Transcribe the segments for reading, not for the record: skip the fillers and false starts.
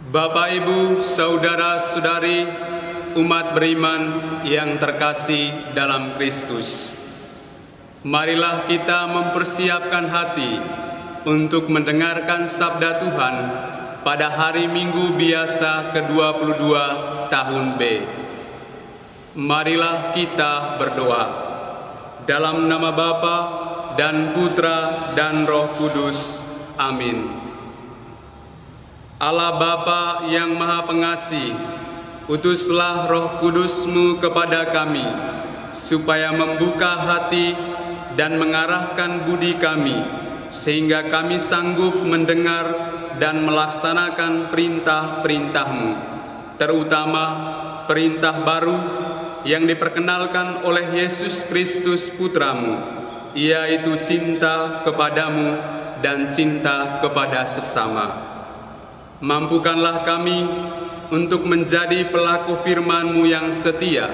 Bapak, Ibu, saudara-saudari, umat beriman yang terkasih dalam Kristus, marilah kita mempersiapkan hati untuk mendengarkan sabda Tuhan pada hari Minggu biasa ke-22 tahun B. Marilah kita berdoa. Dalam nama Bapa dan Putra dan Roh Kudus. Amin. Allah Bapa yang Maha Pengasih, utuslah Roh Kudus-Mu kepada kami, supaya membuka hati dan mengarahkan budi kami, sehingga kami sanggup mendengar dan melaksanakan perintah-perintah-Mu, terutama perintah baru yang diperkenalkan oleh Yesus Kristus Putra-Mu, yaitu cinta kepadamu dan cinta kepada sesama. Mampukanlah kami untuk menjadi pelaku firman-Mu yang setia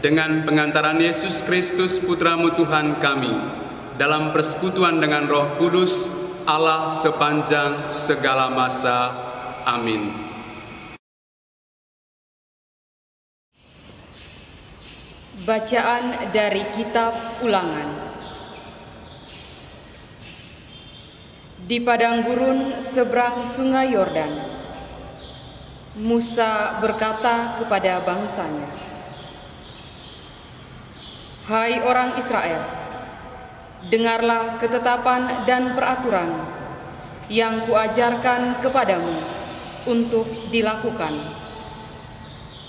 dengan pengantaran Yesus Kristus Putra-Mu Tuhan kami dalam persekutuan dengan Roh Kudus Allah sepanjang segala masa. Amin. Bacaan dari Kitab Ulangan. Di padang gurun seberang sungai Yordan, Musa berkata kepada bangsanya, "Hai orang Israel, dengarlah ketetapan dan peraturan yang kuajarkan kepadamu untuk dilakukan,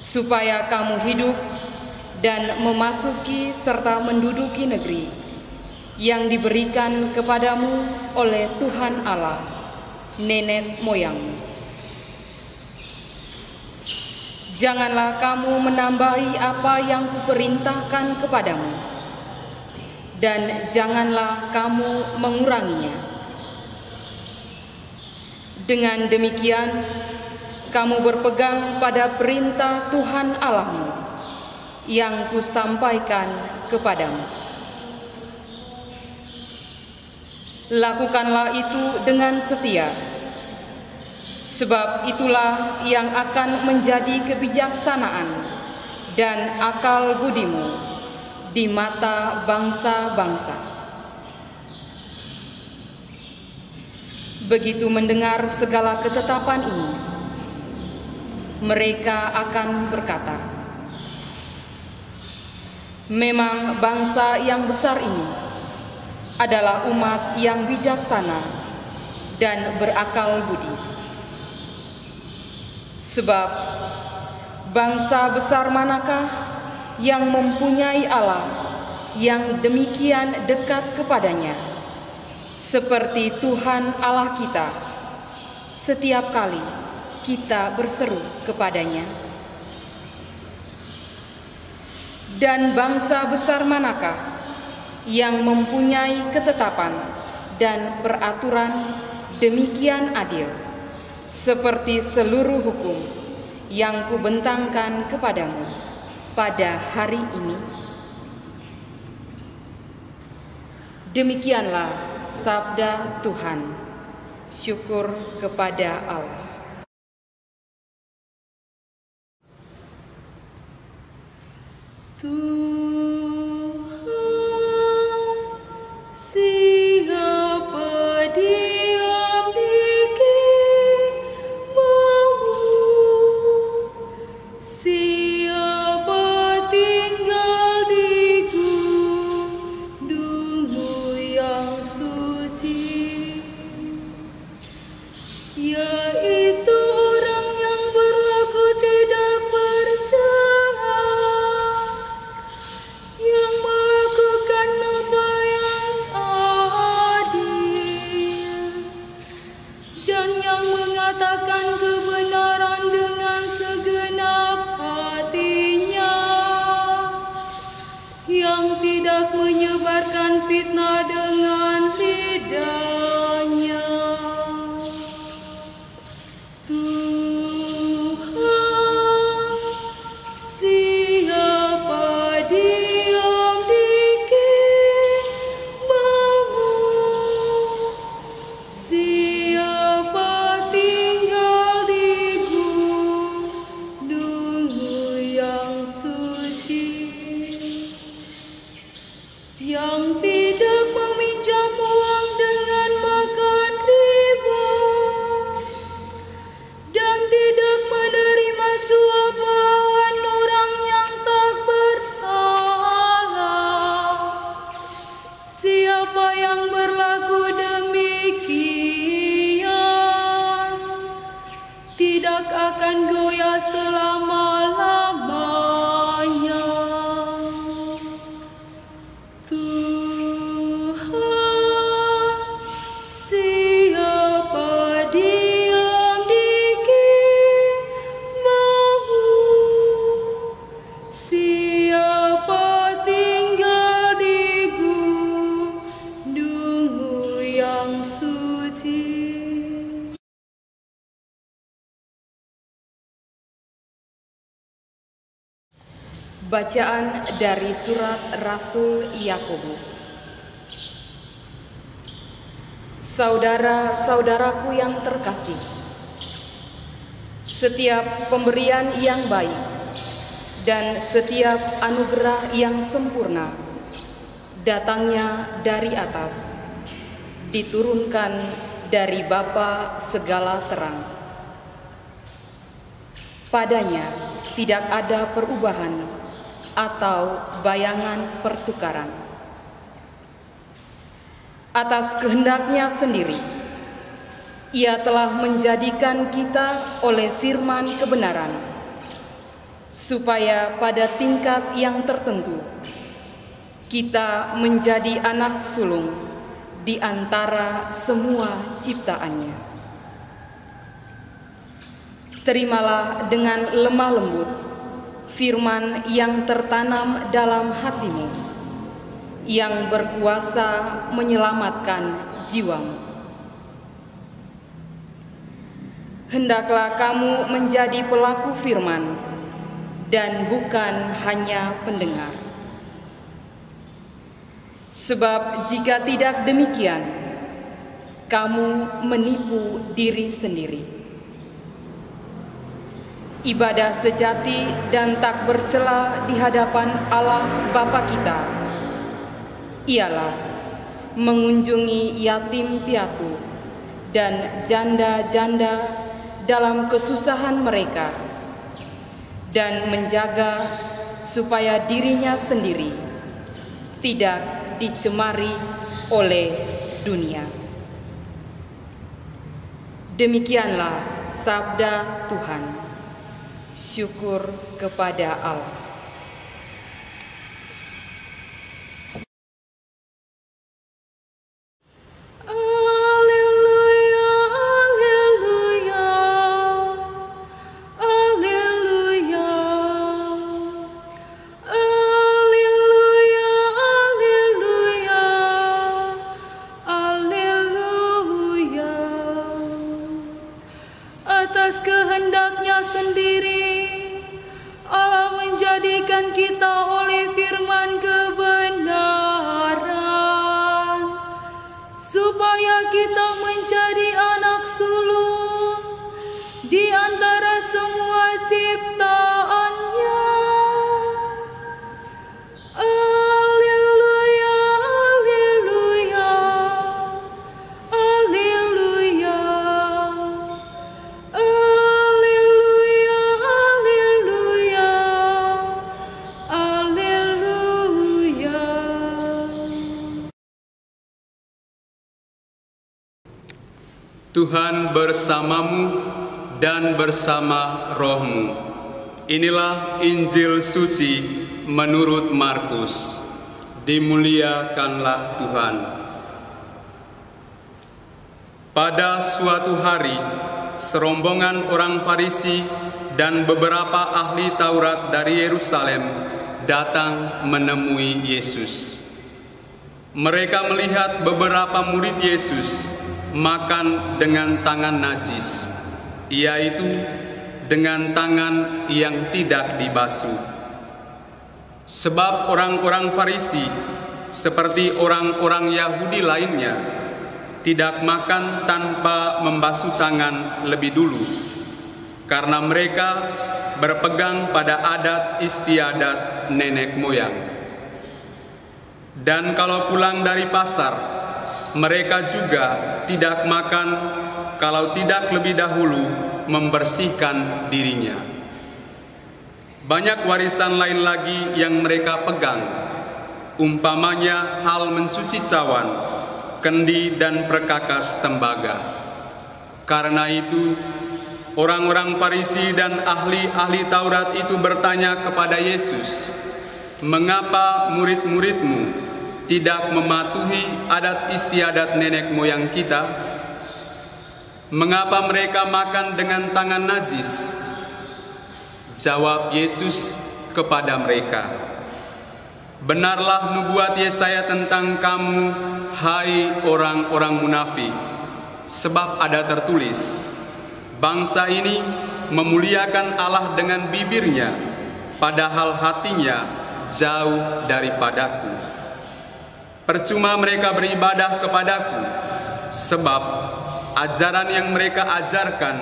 supaya kamu hidup dan memasuki serta menduduki negeri yang diberikan kepadamu oleh Tuhan Allah, nenek moyangmu. Janganlah kamu menambahi apa yang kuperintahkan kepadamu, dan janganlah kamu menguranginya. Dengan demikian, kamu berpegang pada perintah Tuhan Allahmu yang kusampaikan kepadamu. Lakukanlah itu dengan setia, sebab itulah yang akan menjadi kebijaksanaan dan akal budimu di mata bangsa-bangsa. Begitu mendengar segala ketetapan ini, mereka akan berkata, 'Memang bangsa yang besar ini adalah umat yang bijaksana dan berakal budi. Sebab bangsa besar manakah yang mempunyai Allah yang demikian dekat kepadanya, seperti Tuhan Allah kita, setiap kali kita berseru kepadanya? Dan bangsa besar manakah yang mempunyai ketetapan dan peraturan demikian adil, seperti seluruh hukum yang kubentangkan kepadamu pada hari ini?' Demikianlah sabda Tuhan. Syukur kepada Allah. Siapa tinggal di Bacaan dari surat Rasul Yakobus. Saudara-saudaraku yang terkasih, setiap pemberian yang baik dan setiap anugerah yang sempurna datangnya dari atas, diturunkan dari Bapa segala terang. Padanya tidak ada perubahan atau bayangan pertukaran. Atas kehendaknya sendiri, Ia telah menjadikan kita oleh firman kebenaran, supaya pada tingkat yang tertentu kita menjadi anak sulung di antara semua ciptaannya. Terimalah dengan lemah lembut firman yang tertanam dalam hatimu, yang berkuasa menyelamatkan jiwamu. Hendaklah kamu menjadi pelaku firman dan bukan hanya pendengar. Sebab jika tidak demikian, kamu menipu diri sendiri. Ibadah sejati dan tak bercela di hadapan Allah Bapa kita ialah mengunjungi yatim piatu dan janda-janda dalam kesusahan mereka dan menjaga supaya dirinya sendiri tidak dicemari oleh dunia. Demikianlah sabda Tuhan. Syukur kepada Allah. Atas kehendaknya sendiri, Allah menjadikan kita oleh firman kebenaran, supaya kita menjadi anak sulung di antara semua ciptaannya. Tuhan bersamamu dan bersama rohmu. Inilah Injil suci menurut Markus. Dimuliakanlah Tuhan. Pada suatu hari, serombongan orang Farisi dan beberapa ahli Taurat dari Yerusalem datang menemui Yesus. Mereka melihat beberapa murid Yesus makan dengan tangan najis, yaitu dengan tangan yang tidak dibasuh. Sebab orang-orang Farisi, seperti orang-orang Yahudi lainnya, tidak makan tanpa membasuh tangan lebih dulu, karena mereka berpegang pada adat istiadat nenek moyang. Dan kalau pulang dari pasar, mereka juga tidak makan kalau tidak lebih dahulu membersihkan dirinya. Banyak warisan lain lagi yang mereka pegang, umpamanya hal mencuci cawan, kendi dan perkakas tembaga. Karena itu, orang-orang Farisi dan ahli-ahli Taurat itu bertanya kepada Yesus, "Mengapa murid-muridmu tidak mematuhi adat istiadat nenek moyang kita? Mengapa mereka makan dengan tangan najis?" Jawab Yesus kepada mereka, "Benarlah nubuat Yesaya tentang kamu, hai orang-orang munafik. Sebab ada tertulis, bangsa ini memuliakan Allah dengan bibirnya, padahal hatinya jauh daripadaku. Percuma mereka beribadah kepadaku, sebab ajaran yang mereka ajarkan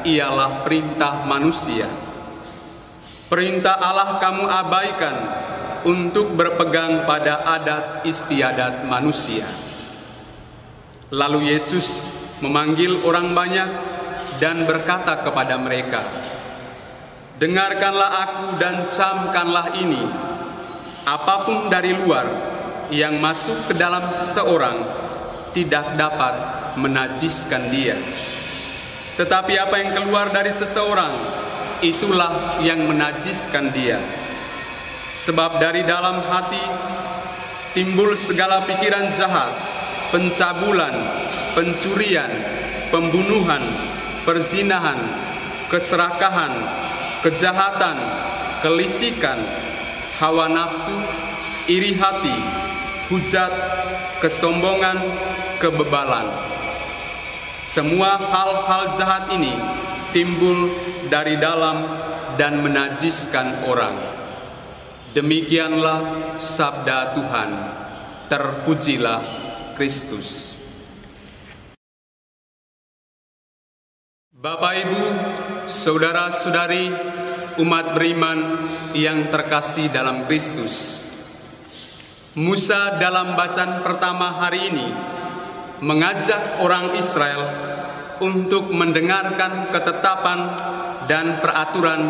ialah perintah manusia. Perintah Allah kamu abaikan untuk berpegang pada adat istiadat manusia. Lalu Yesus memanggil orang banyak dan berkata kepada mereka, dengarkanlah aku dan camkanlah ini. Apapun dari luar yang masuk ke dalam seseorang tidak dapat menajiskan dia. Tetapi apa yang keluar dari seseorang, itulah yang menajiskan dia. Sebab dari dalam hati timbul segala pikiran jahat, pencabulan, pencurian, pembunuhan, perzinahan, keserakahan, kejahatan, kelicikan, hawa nafsu, iri hati, hujat, kesombongan, kebebalan. Semua hal-hal jahat ini timbul dari dalam dan menajiskan orang. Demikianlah sabda Tuhan. Terpujilah Kristus. Bapak, Ibu, saudara-saudari, umat beriman yang terkasih dalam Kristus. Musa dalam bacaan pertama hari ini mengajak orang Israel untuk mendengarkan ketetapan dan peraturan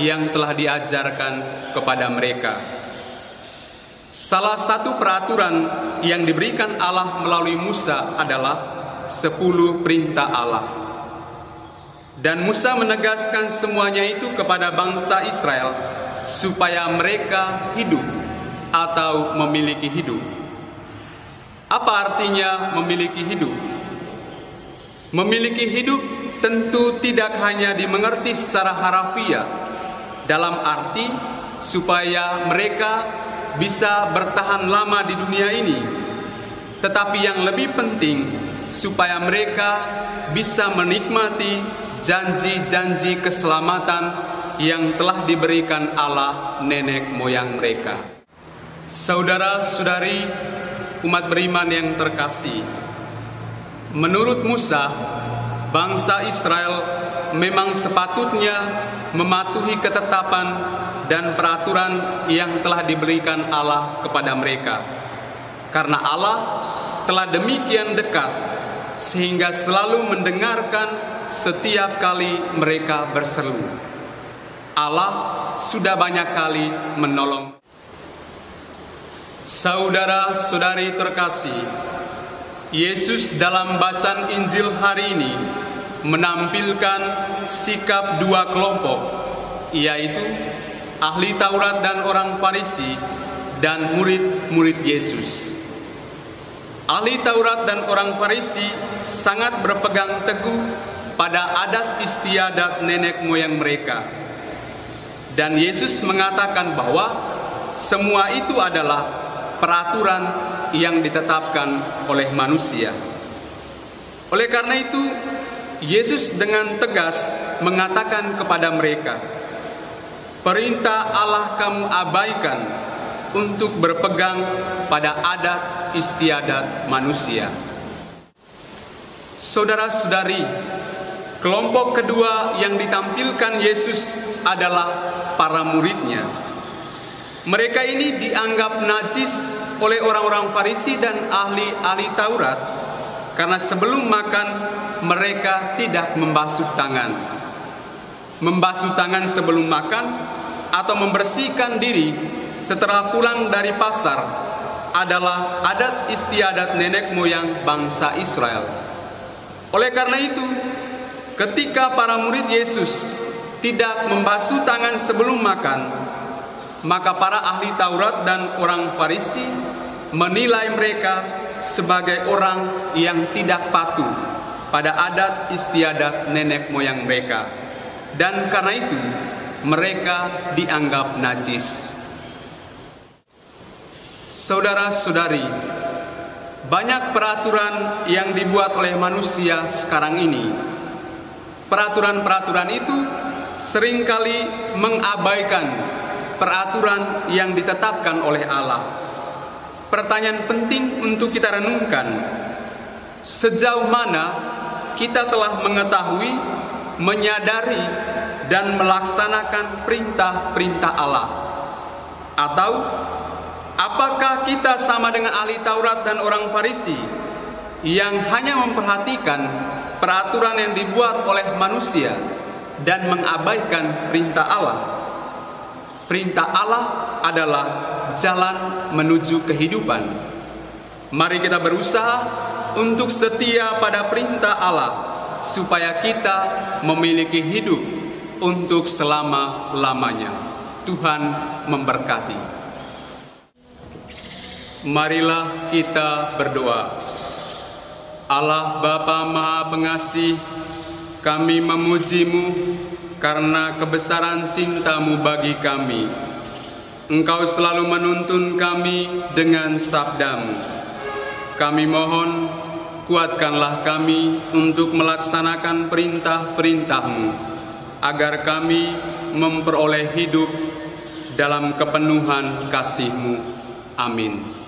yang telah diajarkan kepada mereka. Salah satu peraturan yang diberikan Allah melalui Musa adalah 10 perintah Allah. Dan Musa menegaskan semuanya itu kepada bangsa Israel supaya mereka hidup atau memiliki hidup. Apa artinya memiliki hidup? Memiliki hidup tentu tidak hanya dimengerti secara harafiah, dalam arti supaya mereka bisa bertahan lama di dunia ini, tetapi yang lebih penting supaya mereka bisa menikmati janji-janji keselamatan yang telah diberikan Allah nenek moyang mereka. Saudara-saudari, umat beriman yang terkasih, menurut Musa, bangsa Israel memang sepatutnya mematuhi ketetapan dan peraturan yang telah diberikan Allah kepada mereka. Karena Allah telah demikian dekat sehingga selalu mendengarkan setiap kali mereka berseru. Allah sudah banyak kali menolong. Saudara-saudari terkasih, Yesus dalam bacaan Injil hari ini menampilkan sikap dua kelompok, yaitu ahli Taurat dan orang Farisi dan murid-murid Yesus. Ahli Taurat dan orang Farisi sangat berpegang teguh pada adat istiadat nenek moyang mereka. Dan Yesus mengatakan bahwa semua itu adalah peraturan yang ditetapkan oleh manusia. Oleh karena itu, Yesus dengan tegas mengatakan kepada mereka, perintah Allah kamu abaikan untuk berpegang pada adat istiadat manusia. Saudara-saudari, kelompok kedua yang ditampilkan Yesus adalah para muridnya. Mereka ini dianggap najis oleh orang-orang Farisi dan ahli-ahli Taurat karena sebelum makan mereka tidak membasuh tangan. Membasuh tangan sebelum makan atau membersihkan diri setelah pulang dari pasar adalah adat istiadat nenek moyang bangsa Israel. Oleh karena itu, ketika para murid Yesus tidak membasuh tangan sebelum makan, maka para ahli Taurat dan orang Farisi menilai mereka sebagai orang yang tidak patuh pada adat istiadat nenek moyang mereka. Dan karena itu, mereka dianggap najis. Saudara-saudari, banyak peraturan yang dibuat oleh manusia sekarang ini. Peraturan-peraturan itu seringkali mengabaikan peraturan yang ditetapkan oleh Allah. Pertanyaan penting untuk kita renungkan, sejauh mana kita telah mengetahui, menyadari, dan melaksanakan perintah-perintah Allah? Atau apakah kita sama dengan ahli Taurat dan orang Farisi yang hanya memperhatikan peraturan yang dibuat oleh manusia dan mengabaikan perintah Allah? Perintah Allah adalah jalan menuju kehidupan. Mari kita berusaha untuk setia pada perintah Allah, supaya kita memiliki hidup untuk selama-lamanya. Tuhan memberkati. Marilah kita berdoa. Allah Bapa Maha Pengasih, kami memuji-Mu karena kebesaran cinta-Mu bagi kami. Engkau selalu menuntun kami dengan sabda-Mu. Kami mohon, kuatkanlah kami untuk melaksanakan perintah-perintah-Mu, agar kami memperoleh hidup dalam kepenuhan kasih-Mu. Amin.